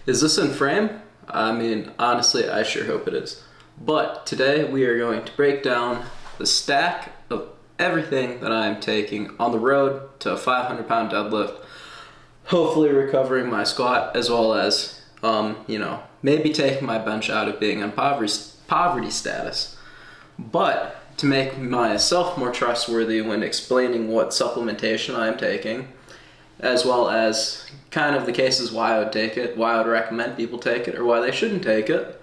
Is this in frame? I mean, honestly, I sure hope it is. But today we are going to break down the stack of everything that I am taking on the road to a 500-pound deadlift, hopefully recovering my squat as well as, maybe taking my bench out of being in poverty status. But to make myself more trustworthy when explaining what supplementation I am taking, as well as kind of the cases why I would take it, why I would recommend people take it, or why they shouldn't take it,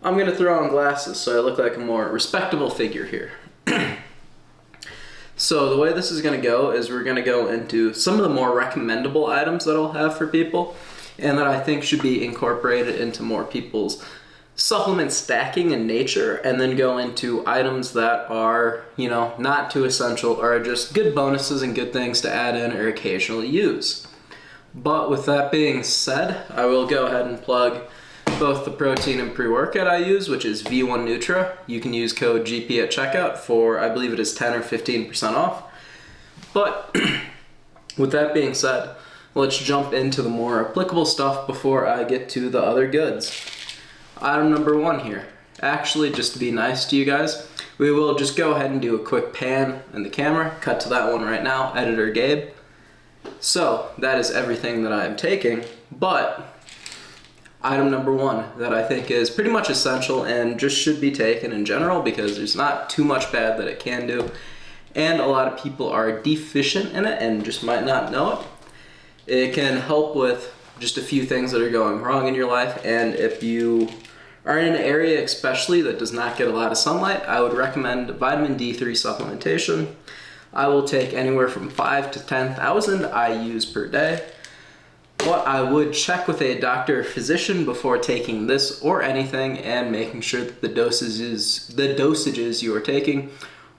I'm going to throw on glasses so I look like a more respectable figure here. So the way this is going to go is we're going to go into some of the more recommendable items that I'll have for people and that I think should be incorporated into more people's supplement stacking in nature, and then go into items that are, not too essential or are just good bonuses and good things to add in or occasionally use. But with that being said, I will go ahead and plug both the protein and pre-workout I use, which is V1 Nutra. You can use code GP at checkout for, I believe it is 10 or 15% off. But with that being said, let's jump into the more applicable stuff before I get to the other goods. Item number one here. Actually, just to be nice to you guys, we will just go ahead and do a quick pan in the camera. Cut to that one right now, Editor Gabe. So, that is everything that I am taking, but item number one that I think is pretty much essential and just should be taken in general because there's not too much bad that it can do, and a lot of people are deficient in it and just might not know it. It can help with just a few things that are going wrong in your life, and if you are in an area especially that does not get a lot of sunlight, I would recommend vitamin D3 supplementation. I will take anywhere from 5 to 10,000 IUs per day. But I would check with a doctor or physician before taking this or anything and making sure that the dosages you are taking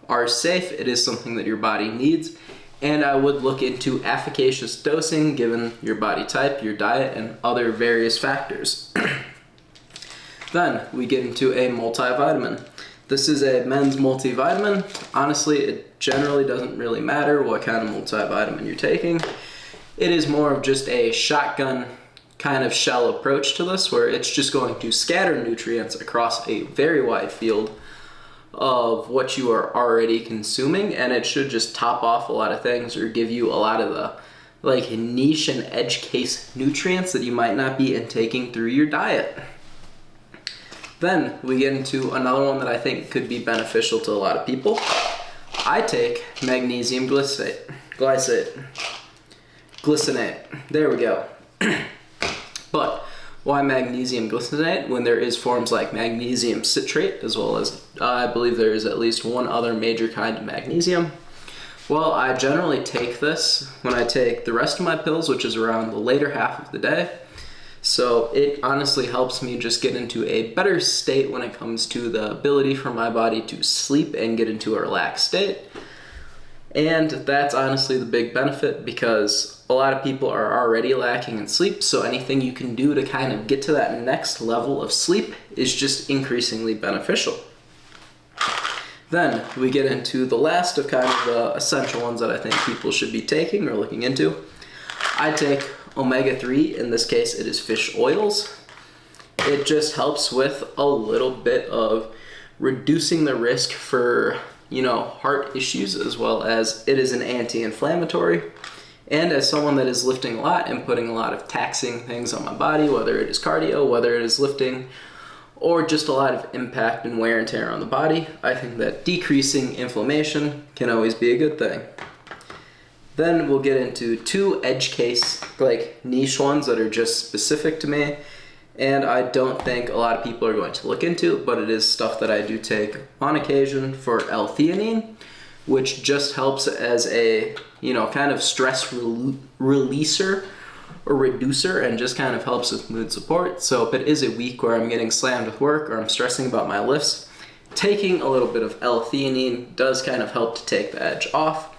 are safe. It is something that your body needs. And I would look into efficacious dosing given your body type, your diet, and other various factors. Then we get into a multivitamin. This is a Men's Multivitamin. Honestly, it generally doesn't really matter what kind of multivitamin you're taking. It is more of just a shotgun kind of shell approach to this, where it's just going to scatter nutrients across a very wide field of what you are already consuming, and it should just top off a lot of things or give you a lot of the niche and edge case nutrients that you might not be intaking through your diet. Then we get into another one that I think could be beneficial to a lot of people. I take magnesium glycinate. There we go. But why magnesium glycinate when there is forms like magnesium citrate, as well as I believe there is at least one other major kind of magnesium? Well, I generally take this when I take the rest of my pills, which is around the later half of the day. So it honestly helps me just get into a better state when it comes to the ability for my body to sleep and get into a relaxed state. And that's honestly the big benefit, because a lot of people are already lacking in sleep, so anything you can do to kind of get to that next level of sleep is just increasingly beneficial. Then we get into the last of kind of the essential ones that I think people should be taking or looking into. I take omega-3, in this case it is fish oils. It just helps with a little bit of reducing the risk for heart issues, as well as it is an anti-inflammatory. And as someone that is lifting a lot and putting a lot of taxing things on my body, whether it is cardio, whether it is lifting, or just a lot of impact and wear and tear on the body, I think that decreasing inflammation can always be a good thing. Then we'll get into two edge case, niche ones that are just specific to me, and I don't think a lot of people are going to look into, but it is stuff that I do take on occasion for L-theanine, which just helps as a, kind of stress releaser or reducer, and just kind of helps with mood support. So if it is a week where I'm getting slammed with work or I'm stressing about my lifts, taking a little bit of L-theanine does kind of help to take the edge off,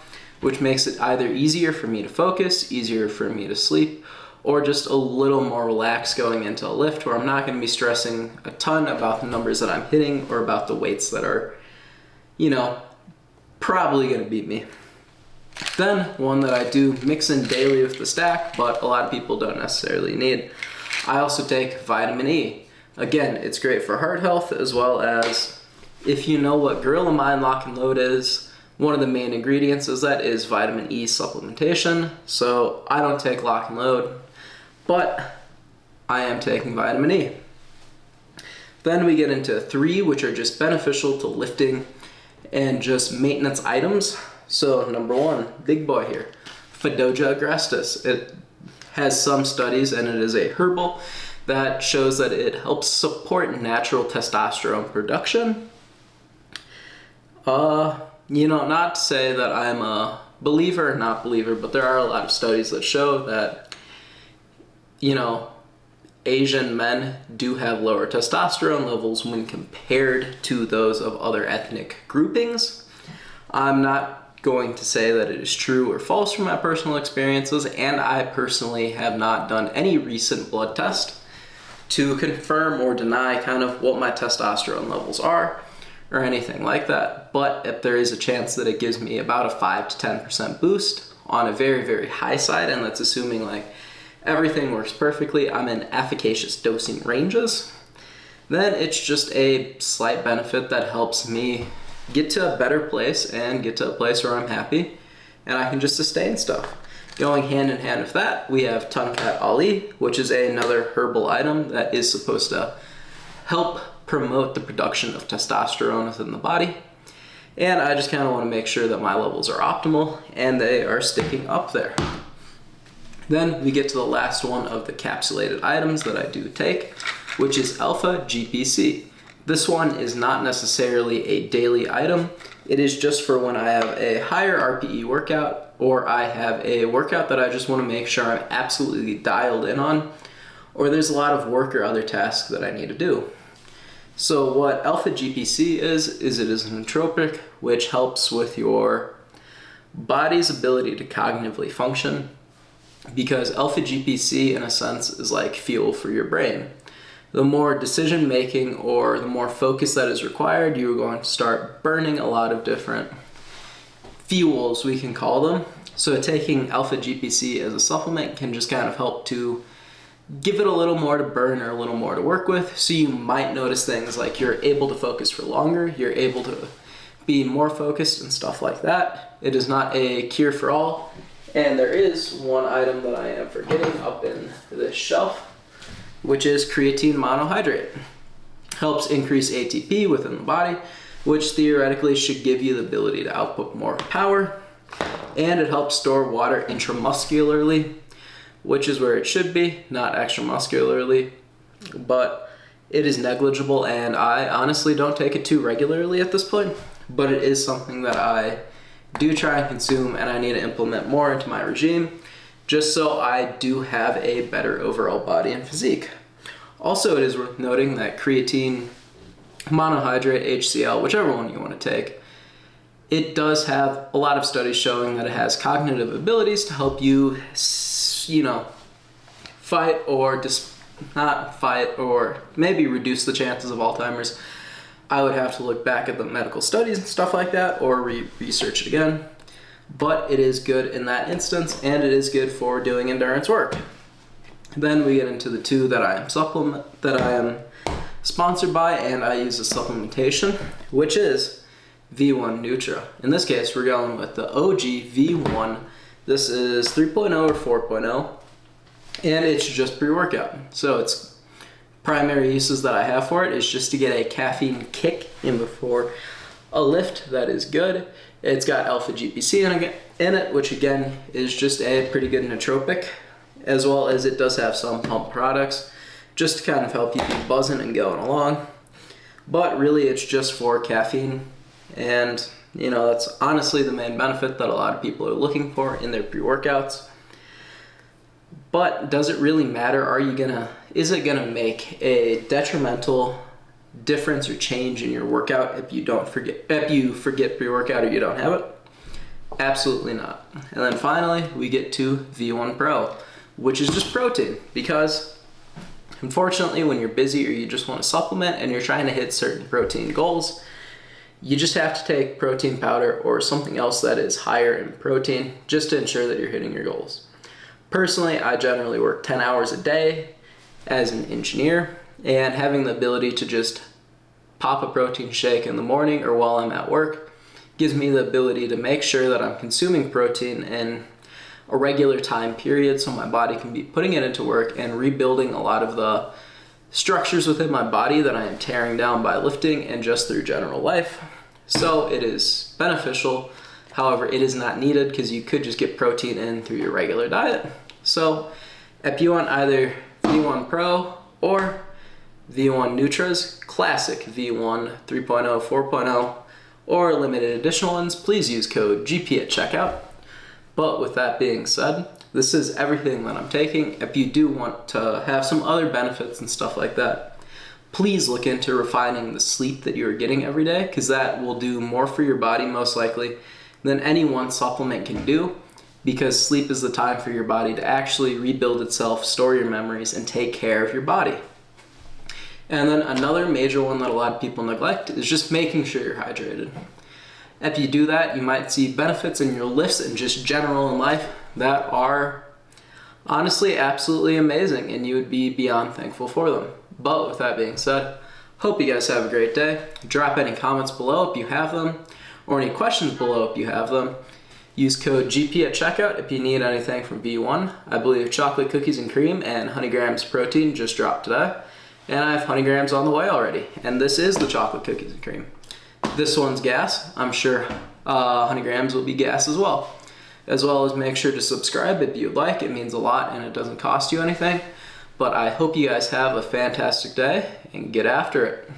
which makes it either easier for me to focus, easier for me to sleep, or just a little more relaxed going into a lift where I'm not going to be stressing a ton about the numbers that I'm hitting or about the weights that are, probably going to beat me. Then one that I do mix in daily with the stack, but a lot of people don't necessarily need. I also take vitamin E. Again, it's great for heart health, as well as, if you know what Gorilla Mind Lock and Load is, one of the main ingredients is vitamin E supplementation. So I don't take Lock and Load, but I am taking vitamin E. Then we get into 3, which are just beneficial to lifting and just maintenance items. So number 1, big boy here, Fedoja agrestis. It has some studies, and it is a herbal that shows that it helps support natural testosterone production. Not to say that I'm a believer or not believer, but there are a lot of studies that show that, Asian men do have lower testosterone levels when compared to those of other ethnic groupings. I'm not going to say that it is true or false from my personal experiences, and I personally have not done any recent blood test to confirm or deny kind of what my testosterone levels are or anything like that. But if there is a chance that it gives me about a 5 to 10% boost on a very, very high side, and that's assuming like everything works perfectly, I'm in efficacious dosing ranges, then it's just a slight benefit that helps me get to a better place and get to a place where I'm happy and I can just sustain stuff. Going hand in hand with that, we have Tunkat Ali, which is another herbal item that is supposed to help promote the production of testosterone within the body. And I just kind of want to make sure that my levels are optimal and they are sticking up there. Then we get to the last one of the capsulated items that I do take, which is Alpha GPC. This one is not necessarily a daily item. It is just for when I have a higher RPE workout, or I have a workout that I just want to make sure I'm absolutely dialed in on, or there's a lot of work or other tasks that I need to do. So what Alpha GPC is it is an nootropic which helps with your body's ability to cognitively function, because Alpha GPC in a sense is like fuel for your brain. The more decision making or the more focus that is required, you're going to start burning a lot of different fuels, we can call them. So taking Alpha GPC as a supplement can just kind of help to give it a little more to burn or a little more to work with. So you might notice things like you're able to focus for longer, you're able to be more focused and stuff like that. It is not a cure for all. And there is one item that I am forgetting up in this shelf, which is creatine monohydrate. Helps increase ATP within the body, which theoretically should give you the ability to output more power. And it helps store water intramuscularly, which is where it should be, not extramuscularly. But it is negligible, and I honestly don't take it too regularly at this point. But it is something that I do try and consume, and I need to implement more into my regime just so I do have a better overall body and physique. Also, it is worth noting that creatine monohydrate, HCl, whichever one you want to take, it does have a lot of studies showing that it has cognitive abilities to help you, fight or not fight or maybe reduce the chances of Alzheimer's. I would have to look back at the medical studies and stuff like that, or research it again. But it is good in that instance, and it is good for doing endurance work. Then we get into the 2 that I am sponsored by, and I use a supplementation, which is V1 Nutra. In this case, we're going with the OG V1. This is 3.0 or 4.0, and it's just pre-workout. So it's primary uses that I have for it is just to get a caffeine kick in before a lift that is good. It's got Alpha GPC in it, which again is just a pretty good nootropic, as well as it does have some pump products just to kind of help you be buzzing and going along. But really it's just for caffeine, and that's honestly the main benefit that a lot of people are looking for in their pre-workouts. But does it really matter? Is it gonna make a detrimental difference or change in your workout if you forget pre-workout or you don't have it? Absolutely not. And then finally, we get to V1 Pro, which is just protein, because unfortunately when you're busy or you just want to supplement and you're trying to hit certain protein goals, you just have to take protein powder or something else that is higher in protein just to ensure that you're hitting your goals. Personally, I generally work 10 hours a day, as an engineer, and having the ability to just pop a protein shake in the morning or while I'm at work gives me the ability to make sure that I'm consuming protein in a regular time period so my body can be putting it into work and rebuilding a lot of the structures within my body that I am tearing down by lifting and just through general life. So it is beneficial. However, it is not needed because you could just get protein in through your regular diet. So if you want either V1 Pro or V1 Nutra's Classic V1 3.0, 4.0, or limited editional ones, please use code GP at checkout. But with that being said, this is everything that I'm taking. If you do want to have some other benefits and stuff like that, please look into refining the sleep that you're getting every day, because that will do more for your body most likely than any one supplement can do, because sleep is the time for your body to actually rebuild itself, store your memories, and take care of your body. And then another major one that a lot of people neglect is just making sure you're hydrated. If you do that, you might see benefits in your lifts and just general in life that are honestly absolutely amazing, and you would be beyond thankful for them. But with that being said, hope you guys have a great day. Drop any comments below if you have them, or any questions below if you have them. Use code GP at checkout if you need anything from V1. I believe chocolate cookies and cream and 100 grams protein just dropped today. And I have 100 grams on the way already. And this is the chocolate cookies and cream. This one's gas. I'm sure 100 grams will be gas as well. As well as make sure to subscribe if you'd like. It means a lot and it doesn't cost you anything. But I hope you guys have a fantastic day and get after it.